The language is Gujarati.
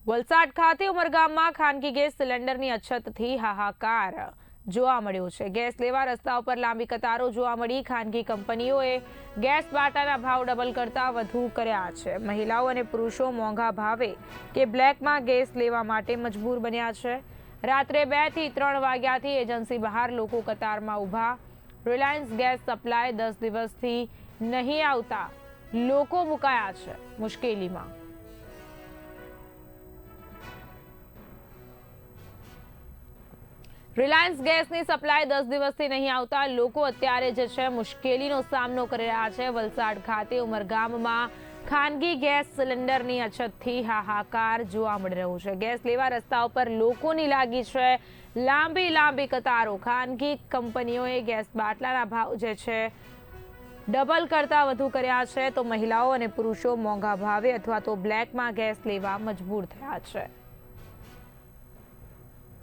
વલસાડ ખાતે ઉમરગામમાં ખાનગી ગેસ સિલિન્ડરની અછતથી હાહાકાર જોવા મળ્યો છે। ગેસ લેવા રસ્તા ઉપર લાંબી કતારો જોવા મળી। ખાનગી કંપનીઓએ ગેસ બાટલાના ભાવ ડબલ કરતા વધુ કર્યા છે। મહિલાઓ અને પુરુષો મોંઘા ભાવે કે બ્લેકમાં ગેસ લેવા માટે મજબૂર બન્યા છે। રાત્રે 2 થી 3 વાગ્યાથી એજન્સી બહાર લોકો કતારમાં ઊભા। રિલાયન્સ ગેસ સપ્લાય 10 દિવસથી નહીં આવતા લોકો મુકાયા છે મુશ્કેલીમાં। રિલાયન્સ ગેસની સપ્લાય 10 દિવસથી નહીં આવતા લોકો અત્યારે જે છે મુશ્કેલીનો સામનો કરી રહ્યા છે। વલસાડ ખાતે ઉમરગામમાં ખાનગી ગેસ સિલિન્ડરની અછતથી હાહાકાર જોવા મળી રહ્યો છે। ગેસ લેવા રસ્તા ઉપર લોકોની લાગી છે લાંબી કતારો। ખાનગી કંપનીઓએ ગેસ બાટલાના ભાવ જે છે ડબલ કરતા વધુ કર્યા છે, તો મહિલાઓ અને પુરુષો મોંઘા ભાવે અથવા તો બ્લેકમાં ગેસ લેવા મજબૂર થયા છે।